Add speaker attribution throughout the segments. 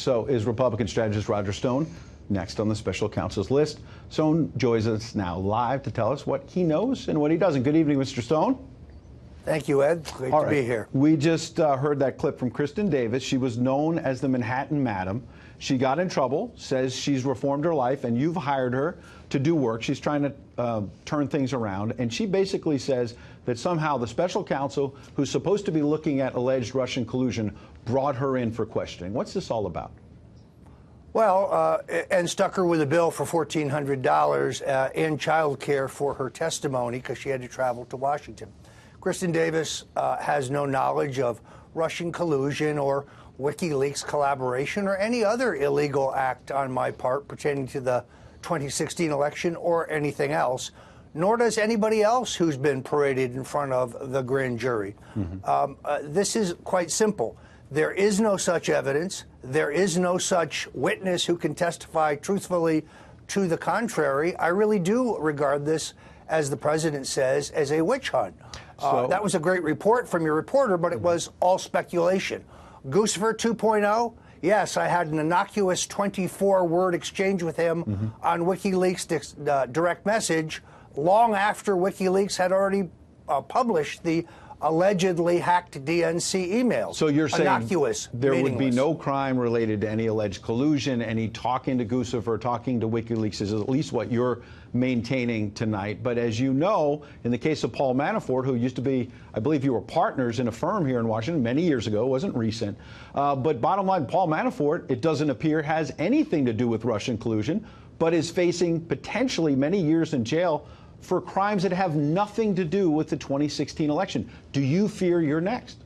Speaker 1: So is Republican strategist Roger Stone next on the special counsel's list. Stone joins us now live to tell us what he knows and what he doesn't. Good evening, Mr. Stone.
Speaker 2: Thank you, Ed. Great to be here.
Speaker 1: We just heard that clip from KRISTIN Davis. She was known as the Manhattan Madam. She got in trouble, says she's reformed her life, and you've hired her to do work. She's trying to turn things around, and she basically says that somehow the special counsel, who's supposed to be looking at alleged Russian collusion, brought her in for questioning. What's this all about?
Speaker 2: Well, and stuck her with a bill for $1,400 in child care for her testimony because she had to travel to Washington. KRISTIN Davis has no knowledge of Russian collusion or WikiLeaks collaboration or any other illegal act on my part pertaining to the 2016 election or anything else, nor does anybody else who's been paraded in front of the grand jury. This is quite simple. There is no such evidence. There is no such witness who can testify truthfully to the contrary. I really do regard this, as the president says, as a witch hunt. That was a great report from your reporter, but it was all speculation. Guccifer 2.0, yes, I had an innocuous 24-word exchange with him on WikiLeaks direct message long after WikiLeaks had already published the allegedly hacked DNC emails.
Speaker 1: So you're saying
Speaker 2: innocuous,
Speaker 1: there would be
Speaker 2: meaningless.
Speaker 1: no crime related to any alleged collusion, any talking to Guccifer, talking to WikiLeaks is at least what you're maintaining tonight. But as you know, in the case of Paul Manafort, who used to be, I believe you were partners in a firm here in Washington many years ago, wasn't recent. But bottom line, Paul Manafort, it doesn't appear, has anything to do with Russian collusion, but is facing potentially many years in jail for crimes that have nothing to do with the 2016 election. Do you fear you're next?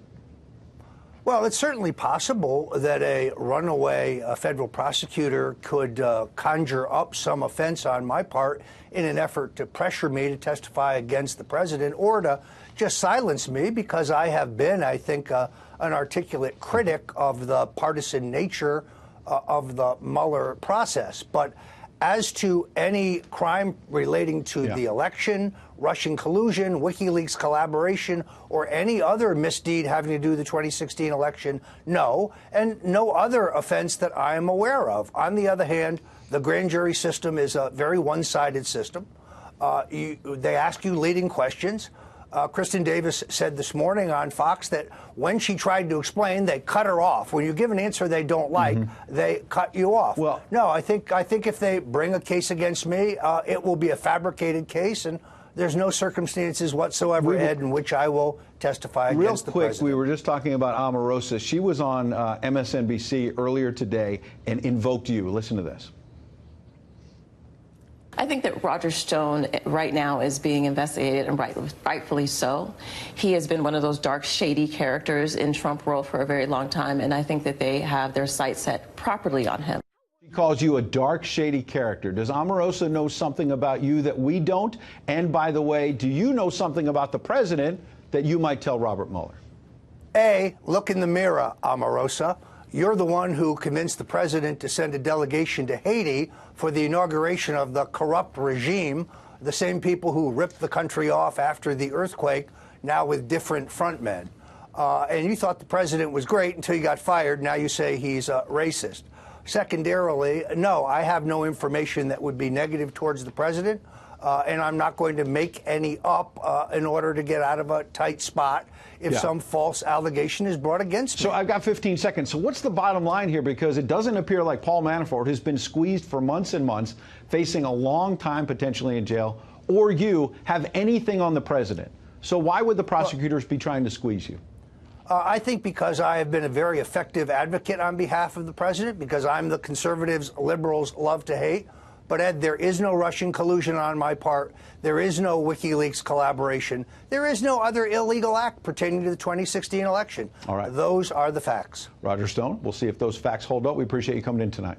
Speaker 2: Well, it's certainly possible that a runaway federal prosecutor could conjure up some offense on my part in an effort to pressure me to testify against the president or to just silence me because I have been, I think, an articulate critic of the partisan nature of the Mueller process. But as to any crime relating to the election, Russian collusion, WikiLeaks collaboration, or any other misdeed having to do with the 2016 election, no, and no other offense that I am aware of. On the other hand, the grand jury system is a very one-sided system. They ask you leading questions. KRISTIN Davis said this morning on Fox that when she tried to explain, they cut her off. When you give an answer they don't like, they cut you off. Well, no, I think if they bring a case against me, it will be a fabricated case, and there's no circumstances whatsoever, Ed, in which I will testify against the president.
Speaker 1: We were just talking about Omarosa. She was on MSNBC earlier today and invoked you. Listen to this.
Speaker 3: I think that Roger Stone right now is being investigated, and rightfully so. He has been one of those dark, shady characters in Trump world for a very long time, and I think that they have their sights set properly on him.
Speaker 1: He calls you a dark, shady character. Does Omarosa know something about you that we don't? And by the way, do you know something about the president that you might tell Robert Mueller?
Speaker 2: A, look in the mirror, Omarosa. You're the one who convinced the president to send a delegation to Haiti for the inauguration of the corrupt regime, the same people who ripped the country off after the earthquake, now with different frontmen. And you thought the president was great until you got fired. Now you say he's racist. Secondarily, no, I have no information that would be negative towards the president, and I'm not going to make any up in order to get out of a tight spot if some false allegation is brought against me.
Speaker 1: So I've got 15 seconds. So what's the bottom line here? Because it doesn't appear like Paul Manafort has been squeezed for months and months, facing a long time potentially in jail, or you have anything on the president. So why would the prosecutors be trying to squeeze you?
Speaker 2: I think because I have been a very effective advocate on behalf of the president, because I'm the conservatives liberals love to hate. But, Ed, there is no Russian collusion on my part. There is no WikiLeaks collaboration. There is no other illegal act pertaining to the 2016 election.
Speaker 1: All right.
Speaker 2: Those are the facts.
Speaker 1: Roger Stone, we'll see if those facts hold up. We appreciate you coming in tonight.